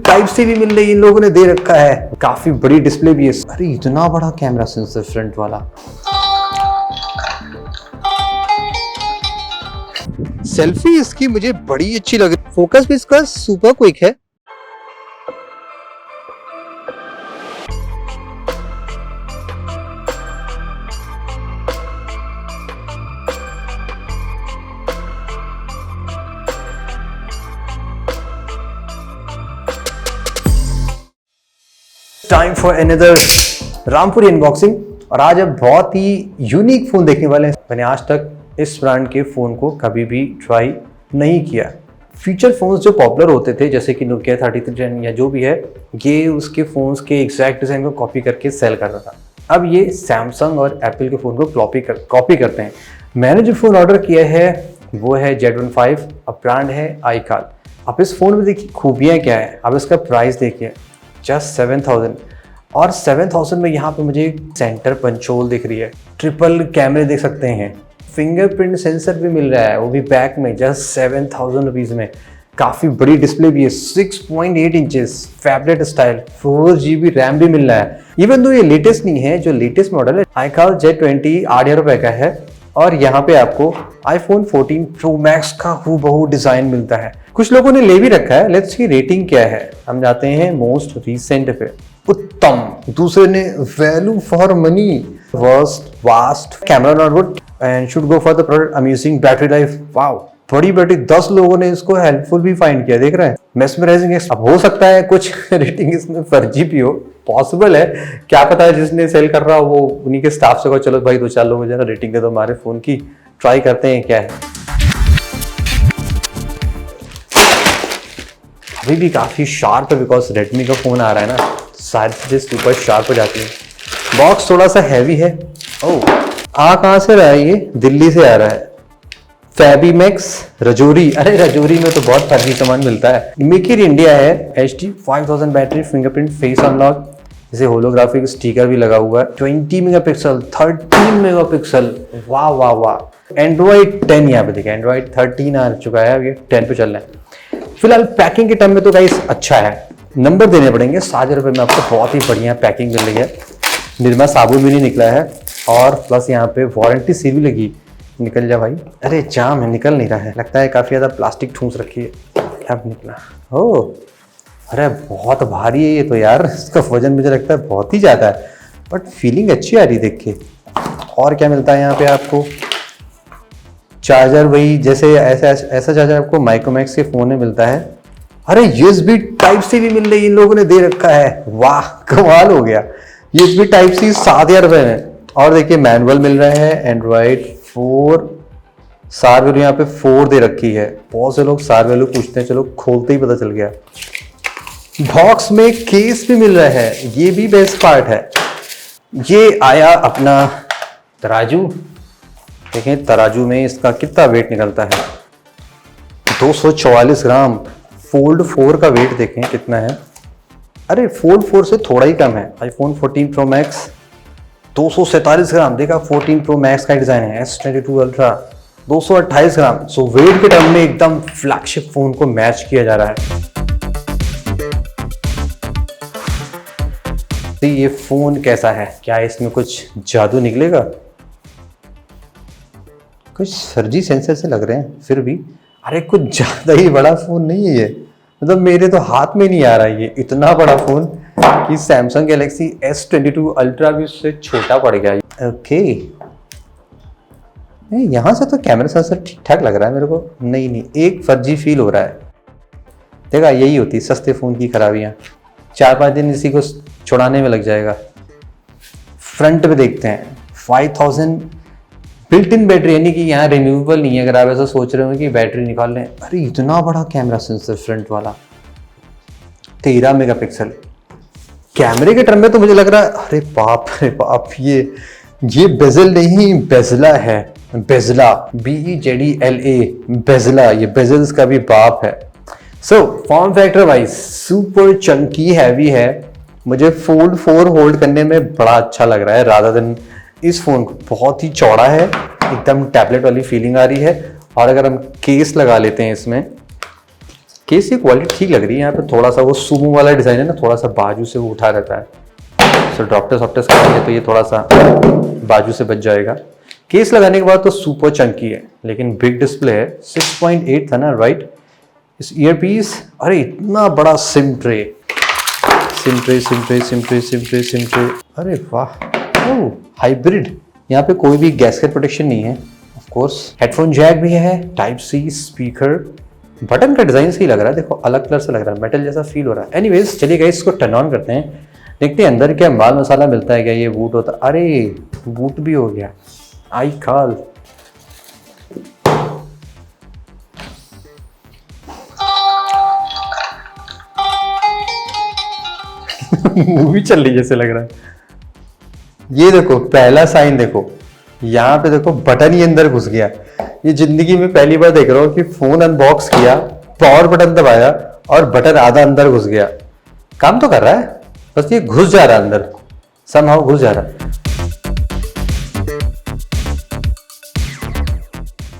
Type सी भी मिल रही है, इन लोगों ने दे रखा है। काफी बड़ी डिस्प्ले भी है। अरे इतना बड़ा कैमरा सेंसर फ्रंट वाला। सेल्फी इसकी मुझे बड़ी अच्छी लग रही। फोकस भी इसका सुपर क्विक है। Time for another Rampuri unboxing. और आज अब बहुत ही यूनिक फोन देखने वाले हैं। मैंने आज तक इस ब्रांड के फ़ोन को कभी भी ट्राई नहीं किया। फीचर फ़ोन्स जो पॉपुलर होते थे जैसे कि नोकिया 3310 या जो भी है, ये उसके फ़ोन्स के एग्जैक्ट डिज़ाइन को कॉपी करके सेल करता था। अब ये सैमसंग और एप्पल के फ़ोन को कॉपी करते हैं। मैंने जो फ़ोन ऑर्डर किया है वो है Z15। अब ब्रांड है iQOO। अब इस फ़ोन में देखिए खूबियाँ क्या है। अब इसका प्राइस देखिए जस्ट 7000। और 7000 में यहाँ पे मुझे सेंटर पंचोल दिख रही है, ट्रिपल कैमरे देख सकते हैं, फिंगरप्रिंट सेंसर भी मिल रहा है वो भी बैक में, जस्ट 7000 रुपीज़ में। काफ़ी बड़ी डिस्प्ले भी है, 6.8 inches phablet style, 4GB RAM भी मिल रहा है। इवन दो ये लेटेस्ट नहीं है, जो लेटेस्ट मॉडल है iQOO Z20 8,000 रुपये का है। और यहाँ पे आपको iPhone 14 Pro Max का हूबहू डिज़ाइन मिलता है। कुछ लोगों ने ले भी रखा है। लेट्स सी रेटिंग क्या है। हम जाते हैं मोस्ट रीसेंट पे। उत्तम। दूसरे ने value for money, worst, vast, camera not good and should go for the product, amazing battery life. Wow, बड़ी बैटरी। 10 लोगों ने इसको हेल्पफुल भी फाइंड किया, देख रहे हैं। मेस्मराइजिंग। अब हो सकता है कुछ रेटिंग इसमें फर्जी भी हो, पॉसिबल है, क्या पता है जिसने सेल कर रहा हो वो उन्हीं के स्टाफ से कहो चलो भाई 2-4 लोग जरा रेटिंग दे दो हमारे फोन की, ट्राई करते हैं क्या है। अभी भी काफी शार्प है बिकॉज रेडमी का फोन आ रहा है ना, सारी चीजें सुपर शार्प हो जाती है। बॉक्स थोड़ा सा हैवी है। ओह, कहाँ से रहा है ये? दिल्ली से आ रहा है। फैबीमैक्स रजौरी। अरे रजौरी में तो बहुत फर्जी सामान मिलता है। मेक इन इंडिया है। HD 5000 battery, fingerprint face unlock, जैसे होलोग्राफिक स्टिकर भी लगा हुआ है। 20 मेगापिक्सल, 13 मेगापिक्सल। वाह वाह वाह। एंड्रॉइड 10 यहाँ पे देखिए, एंड्रॉइड 13 आ चुका है, अब ये 10 पे चल रहा है। फिलहाल पैकिंग के टर्म में तो गाइस अच्छा है। नंबर देने पड़ेंगे। 7,000 रुपये में आपको बहुत ही बढ़िया पैकिंग मिल रही है। निर्मा साबुन भी नहीं निकला है और प्लस यहाँ पे वारंटी सी भी लगी। निकल जा भाई। अरे जाम है, निकल नहीं रहा है, लगता है काफ़ी ज़्यादा प्लास्टिक ठूंस रखी है। अब निकला। ओह, अरे बहुत भारी है ये तो यार। इसका वजन मुझे लगता है बहुत ही ज़्यादा है, बट फीलिंग अच्छी आ रही देख के। और क्या मिलता है यहाँ पे आपको? चार्जर, वही जैसे ऐसा चार्जर आपको माइक्रोमैक्स के फ़ोन में मिलता है। अरे USB टाइप सी भी मिल रही है, इन लोगों ने दे रखा है। वाह, कमाल हो गया। USB टाइप सी 7,000 रुपये में। और देखिए मैनुअल मिल रहा है, एंड्रॉइड 4, सार वैल्यू यहाँ पे 4 दे रखी है। बहुत से लोग सार वैल्यू पूछते हैं, चलो खोलते ही पता चल गया। बॉक्स में केस भी मिल रहा है, ये भी बेस्ट पार्ट है। ये आया अपना तराजू। देखें तराजू में इसका कितना वेट निकलता है, 244 ग्राम। फोल्ड 4 का वेट देखें कितना है। अरे फोल्ड 4 से थोड़ा ही कम है। iPhone 14 Pro Max 247 ग्राम। देखा 14 Pro Max का डिजाइन है। S22 Ultra 228 ग्राम। सो वेट के टर्म में एकदम फ्लैगशिप फोन को मैच किया जा रहा है। तो ये फोन कैसा है? क्या इसमें कुछ जादू निकलेगा? कुछ फर्जी सेंसर से लग रहे हैं फिर भी। अरे कुछ ज्यादा ही बड़ा फोन नहीं है ये, मतलब मेरे तो हाथ में नहीं आ रहा है ये इतना बड़ा फोन कि सैमसंग गैलेक्सी S22 अल्ट्रा भी उससे छोटा पड़ गया। ओके, यहाँ से तो कैमरा सेंसर ठीक ठाक लग रहा है मेरे को। नहीं, एक फर्जी फील हो रहा है। देखा, यही होती सस्ते फोन की खराबियाँ। 4-5 दिन इसी को छुड़ाने में लग जाएगा। फ्रंट पे देखते हैं, 5000 बिल्ट इन बैटरी, यानी कि यहाँ रिमूवेबल नहीं है। अगर आप ऐसा सोच रहे हो कि बैटरी निकाल लें। अरे इतना बड़ा कैमरा सेंसर फ्रंट वाला, 13 मेगापिक्सल। कैमरे के टर्म में तो मुझे लग रहा है, अरे बाप, ये बेजल नहीं, बेजला है। बेजला, BEZELA, बेजला। ये बेजल्स का भी बाप है। So form factor wise super Chunky heavy है। मुझे फोल्ड 4 होल्ड करने में बड़ा अच्छा लग रहा है रादर देन इस फोन को। बहुत ही चौड़ा है, एकदम टैबलेट वाली फीलिंग आ रही है। और अगर हम केस लगा लेते हैं इसमें, केस की क्वालिटी ठीक लग रही है। यहाँ पे थोड़ा सा वो सुमो वाला डिजाइन है ना, थोड़ा सा बाजू से वो उठा रहता है। सो ड्रॉप्टर्स वॉप्टर्स करेंगे तो ये थोड़ा सा बाजू से बच जाएगा। केस लगाने के बाद तो सुपर चंकी है, लेकिन बिग डिस्प्ले है। 6.8 था ना, राइट। इस ईयरपीस, अरे इतना बड़ा SIM tray, SIM tray SIM tray SIM tray SIM tray SIM tray, अरे वाह, ओह हाइब्रिड। यहाँ पे कोई भी गैस्केट प्रोटेक्शन नहीं है। ऑफ कोर्स हेडफोन जैक भी है, टाइप सी स्पीकर। बटन का डिजाइन सही लग रहा है, देखो अलग कलर से लग रहा है, मेटल जैसा फील हो रहा है। एनीवेज चलिए गाइस, इसको टर्न ऑन करते हैं, देखते हैं अंदर क्या माल मसाला मिलता है, क्या ये बूट होता है। अरे बूट भी हो गया, आई खाल। मूवी चल रही जैसे लग रहा है। ये देखो पहला साइन देखो, यहाँ पे देखो बटन ही अंदर घुस गया। ये जिंदगी में पहली बार देख रहा हूँ कि फोन अनबॉक्स किया, पावर बटन दबाया और बटन आधा अंदर घुस गया। काम तो कर रहा है, बस ये घुस जा रहा है अंदर, समहाउ घुस जा रहा है।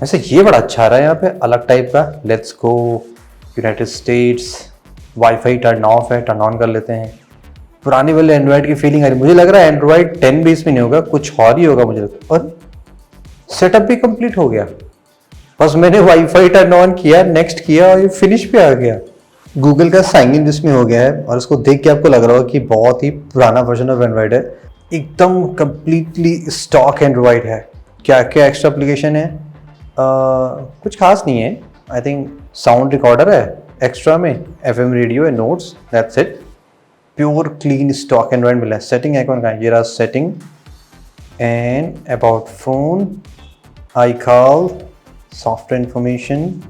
वैसे ये बड़ा अच्छा आ रहा है यहाँ पे, अलग टाइप का। Let's go United states. Wifi turn off है, टर्न ऑन कर लेते हैं। पुराने वाले एंड्रॉइड की फीलिंग आ रही है। मुझे लग रहा है एंड्रॉइड 10 भी इसमें नहीं होगा, कुछ और ही होगा मुझे लगता है। और सेटअप भी कंप्लीट हो गया, बस मैंने वाईफाई टर्न ऑन किया, नेक्स्ट किया और ये फिनिश पे आ गया। गूगल का साइन इन जिसमें हो गया है, और इसको देख के आपको लग रहा हो कि बहुत ही पुराना वर्जन ऑफ एंड्रॉइड है। एकदम कंप्लीटली स्टॉक एंड्रॉइड है। क्या क्या एक्स्ट्रा एप्लीकेशन है? कुछ खास नहीं है। आई थिंक साउंड रिकॉर्डर है एक्स्ट्रा में, FM रेडियो है, notes, that's it. Pure clean stock Android मिला है। सेटिंग आइकॉन का ये रहा, setting and about phone, iCal, software information,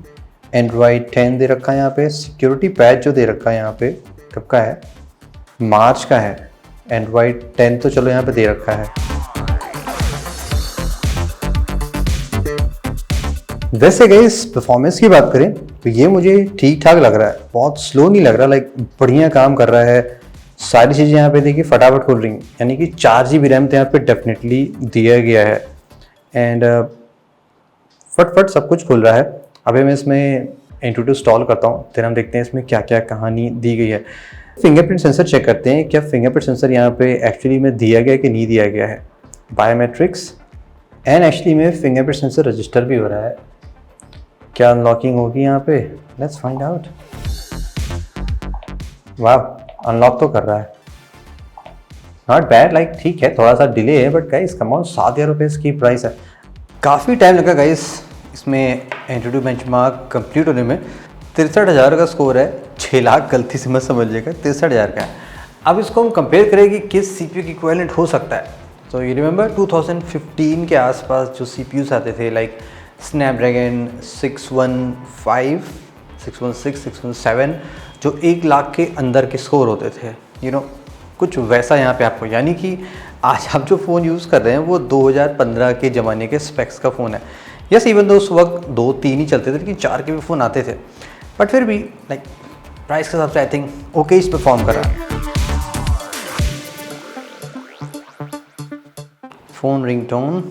Android 10 दे रखा है यहाँ पे। सिक्योरिटी पैच जो दे रखा है यहाँ पे कब का है? मार्च का है। एंड्रॉइड 10 तो चलो यहाँ पे दे रखा है। वैसे गाइस परफॉर्मेंस की बात करें तो ये मुझे ठीक ठाक लग रहा है, बहुत स्लो नहीं लग रहा, लाइक बढ़िया काम कर रहा है। सारी चीज़ें यहाँ पे देखिए फटाफट खुल रही हैं, यानी कि 4 GB रैम तो यहाँ पे डेफिनेटली दिया गया है। एंड फटफट सब कुछ खुल रहा है। अभी मैं इसमें Antutu इंस्टॉल करता हूँ, फिर हम देखते हैं इसमें क्या क्या कहानी दी गई है। फिंगरप्रिंट सेंसर चेक करते हैं, क्या फिंगरप्रिंट सेंसर यहाँ पे एक्चुअली में दिया गया कि नहीं दिया गया है। बायोमेट्रिक्स एंड एक्चुअली में फिंगरप्रिंट सेंसर रजिस्टर भी हो रहा है। क्या अनलॉकिंग होगी यहाँ पे? Let's find out. वाह, अनलॉक तो कर रहा है, नॉट बैड, लाइक ठीक है, थोड़ा सा डिले है बट गाइस कम ऑन, 7,000 रुपये इसकी प्राइस है। काफ़ी टाइम लगा गाइस इसमें Antutu बेंचमार्क कंप्लीट होने में। 63,000 का स्कोर है, 6 लाख गलती से मत समझिएगा, 63,000 का है। अब इसको हम कंपेयर करें कि किस CPU की इक्विवेलेंट हो सकता है। तो यू रिमेंबर 2015 के आसपास जो CPUs आते थे, लाइक स्नैपड्रैगन 615, 616, 617, जो 1 लाख के अंदर के स्कोर होते थे, यू नो, कुछ वैसा यहाँ पे आपको, यानी कि आज आप जो फ़ोन यूज़ कर रहे हैं वो 2015 के ज़माने के स्पेक्स का फ़ोन है। यस, इवन तो उस वक्त 2-3 ही चलते थे, लेकिन 4 के भी फ़ोन आते थे, बट फिर भी लाइक प्राइस के हिसाब से आई थिंक ओके इस परफॉर्म कर रहा है। फ़ोन रिंगटोन,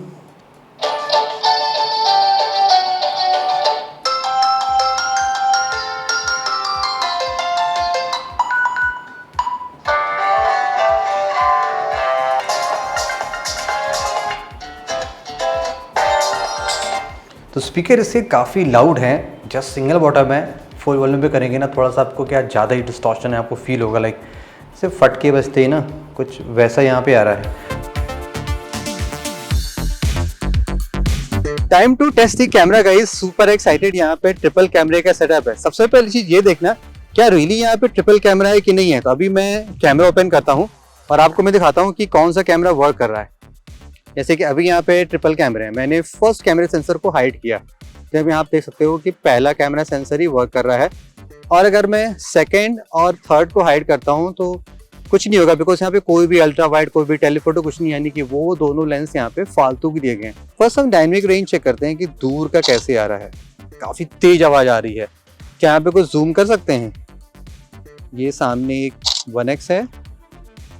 तो स्पीकर इससे काफ़ी लाउड हैं, जस्ट सिंगल बॉटम है। फुल वॉल्यूम पे करेंगे ना, थोड़ा सा आपको क्या ज़्यादा ही डिस्टॉर्शन है, आपको फील होगा, लाइक सिर्फ फटके बजते ही ना, कुछ वैसा यहाँ पे आ रहा है। Time to test the camera guys, super excited. यहाँ पे ट्रिपल कैमरे का सेटअप है। सबसे पहली चीज़ ये देखना, क्या रियली यहाँ पे ट्रिपल कैमरा है कि नहीं है। तो अभी मैं कैमरा ओपन करता हूँ और आपको मैं दिखाता हूँ कि कौन सा कैमरा वर्क कर रहा है। जैसे कि अभी यहाँ पे ट्रिपल कैमरे हैं, मैंने फर्स्ट कैमरे सेंसर को हाइड किया, जब यहाँ आप देख सकते हो कि पहला कैमरा सेंसर ही वर्क कर रहा है। और अगर मैं सेकंड और थर्ड को हाइड करता हूँ तो कुछ नहीं होगा, बिकॉज यहाँ पे कोई भी अल्ट्रा वाइड, कोई भी टेलीफोटो कुछ नहीं, यानी कि वो दोनों लेंस यहाँ पे फालतू के दिए गए हैं। फर्स्ट हम डायनेमिक रेंज चेक करते हैं कि दूर का कैसे आ रहा है। काफी तेज आवाज आ रही है। क्या यहाँ पे कुछ जूम कर सकते हैं? ये सामने एक 1x है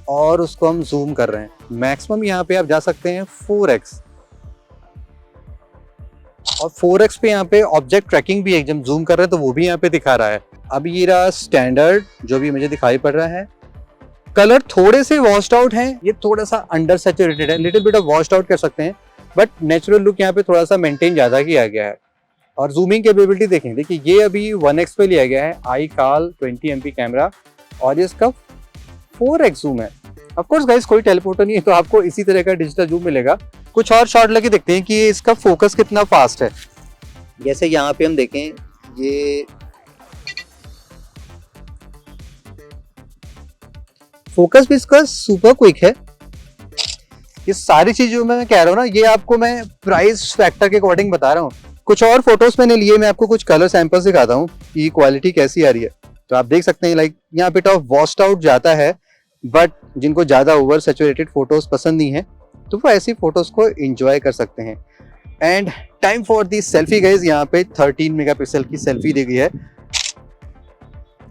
और उसको हम जूम कर रहे हैं। मैक्सिमम यहाँ पे आप जा सकते हैं 4x। और 4x पे यहाँ पे ऑब्जेक्ट ट्रैकिंग भी है, जब जूम कर रहे हैं तो वो भी यहाँ पे दिखा रहा है। अब ये रहा स्टैंडर्ड जो भी मुझे दिखाई पड़ रहा है। कलर थोड़े से वॉश्ड आउट हैं, ये थोड़ा सा अंडर सैचुरेटेड है, little bit of washed out कर सकते हैं, बट नेचुरल लुक यहाँ पे थोड़ा सा मेंटेन ज्यादा किया गया है। और जूमिंग कैपेबिलिटी देखें, देखिए ये अभी 1x पे लिया गया है, iCal 20 MP कैमरा, और ये इसका 4x जूम है। ऑफ कोर्स गाइस कोई टेलीपोर्टर नहीं है तो आपको इसी तरह का डिजिटल जूम मिलेगा। कुछ और शॉट लेके देखते हैं कि इसका फोकस कितना फास्ट है। जैसे यहाँ पे हम देखें, ये फोकस भी इसका सुपर क्विक है। ये सारी चीजें जो मैं कह रहा हूँ ना, ये आपको मैं प्राइस फैक्टर के अकॉर्डिंग बता रहा हूँ। कुछ और फोटोज मैंने लिए, मैं आपको कुछ कलर सैंपल्स दिखाता हूँ कि क्वालिटी कैसी आ रही है। तो आप देख सकते हैं लाइक यहाँ पे टॉप वॉश्ड आउट जाता है, बट जिनको ज्यादा ओवर सैचुरेटेड फोटोज पसंद नहीं है तो वो ऐसी फोटोज को एंजॉय कर सकते हैं। And time for the selfie guys, यहाँ पे 13 मेगापिक्सल की सेल्फी दी गई है।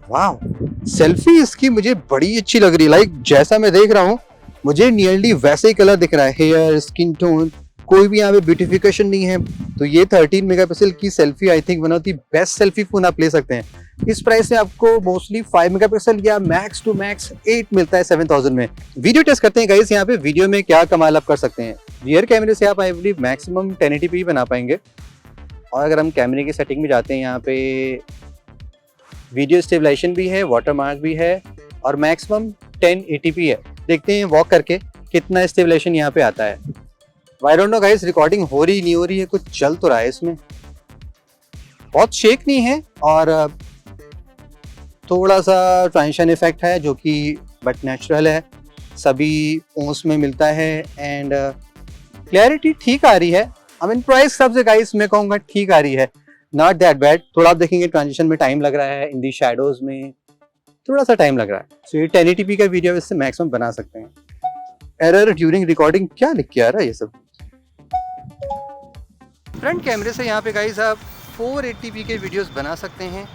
वाह, सेल्फी इसकी मुझे बड़ी अच्छी लग रही है। लाइक जैसा मैं देख रहा हूँ मुझे नियरली वैसे ही कलर दिख रहा है, हेयर, स्किन टोन, कोई भी यहाँ पे ब्यूटिफिकेशन नहीं है। तो ये 13 मेगापिक्सल की selfie I think one of the best selfie phone आप ले सकते हैं। इस प्राइस में आपको मोस्टली 5 मेगापिक्सल या मैक्स टू मैक्स 8 मिलता है 7000 में। वीडियो टेस्ट करते हैं गाइस, यहाँ पे वीडियो में क्या कमाल आप कर सकते हैं। रियर कैमरे से आप आई बिलीव मैक्सिमम 1080p बना पाएंगे। और अगर हम कैमरे की सेटिंग में जाते हैं, यहाँ पे वीडियो स्टेबलाइजेशन भी है, वाटरमार्क भी है, और मैक्सिमम 1080p है। देखते हैं वॉक करके कितना स्टेबलाइजेशन यहाँ पे आता है। I don't know guys recording हो रही नहीं हो रही है, कुछ चल तो रहा है इसमें, बहुत शेक नहीं है, और थोड़ा सा ट्रांजिशन इफेक्ट है जो कि बट नेचुरल है, सभी फोन्स में मिलता है। एंड क्लैरिटी ठीक आ रही है। आई मीन प्राइस सब से गाइस मैं कहूँगा ठीक आ रही है, नॉट दैट बैड। थोड़ा आप देखेंगे ट्रांजिशन में टाइम लग रहा है, इन दी शैडोज में थोड़ा सा टाइम लग रहा है। सो ये 1080p का वीडियो इससे मैक्सिमम बना सकते हैं। एरर ड्यूरिंग रिकॉर्डिंग क्या लिख के आ रहा है ये सब। फ्रंट कैमरे से यहाँ पे गाइस आप 480p के वीडियोस बना सकते हैं।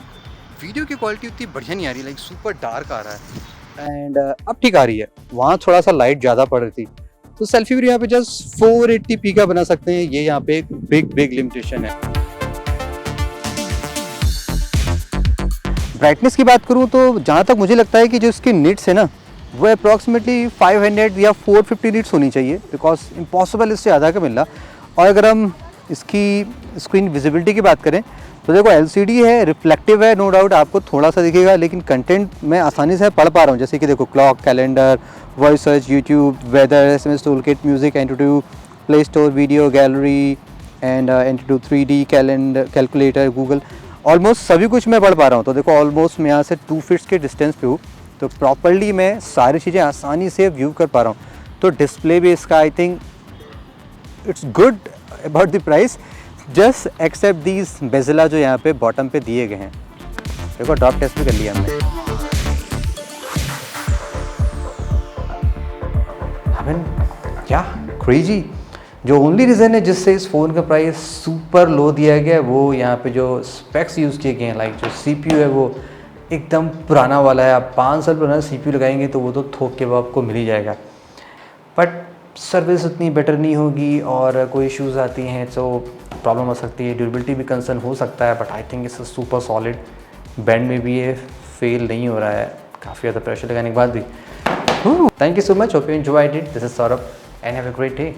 वीडियो की क्वालिटी उतनी बढ़िया नहीं आ रही, लाइक सुपर डार्क आ रहा है। एंड अब ठीक आ रही है, वहाँ थोड़ा सा लाइट ज़्यादा पड़ रही थी। तो सेल्फी वीडियो यहाँ पे जस्ट 480p का बना सकते हैं। ये यहाँ पे एक बिग लिमिटेशन है। ब्राइटनेस की बात करूँ तो जहाँ तक मुझे लगता है कि जो इसके निट्स है ना, वो अप्रॉक्सीमेटली 500 या 450 निट्स होनी चाहिए, बिकॉज इम्पॉसिबल इससे ज़्यादा का मिलना। और अगर हम इसकी स्क्रीन विजिबिलिटी की बात करें तो देखो LCD है, रिफ्लेक्टिव है, नो डाउट आपको थोड़ा सा दिखेगा, लेकिन कंटेंट मैं आसानी से पढ़ पा रहा हूँ। जैसे कि देखो clock, calendar, voice search, YouTube, weather, SMS toolkit, music, AnTuTu, play store, video gallery, and AnTuTu 3D calendar, calculator, Google, almost सभी कुछ मैं पढ़ पा रहा हूँ। तो देखो ऑलमोस्ट मैं यहाँ से 2 फीट्स के डिस्टेंस पे हूँ, तो प्रॉपरली मैं सारी चीज़ें आसानी से व्यू कर पा रहा हूँ। तो डिस्प्ले भी इसका I think it's good about the price, just except these bezel जो यहाँ पे बॉटम पे दिए गए हैं। देखो ड्रॉप टेस्ट भी कर लिया हमने। क्या क्रेजी, जो ओनली रीज़न है जिससे इस फ़ोन का प्राइस सुपर लो दिया गया है वो यहाँ पे जो स्पेक्स यूज़ किए गए हैं। लाइक जो CPU है वो एकदम पुराना वाला है। आप 5 साल पुराना CPU लगाएंगे तो वो तो थोक के वो आपको मिल ही जाएगा, बट सर्विस उतनी बेटर नहीं होगी और कोई इश्यूज़ आती हैं तो प्रॉब्लम हो सकती है। ड्यूरेबिलिटी भी कंसर्न हो सकता है, but I think it's super solid. Band में भी ये फेल नहीं हो रहा है काफ़ी ज़्यादा प्रेशर लगाने के बाद भी। Thank you so much, hope you enjoyed it. This is Saurabh and have a great day.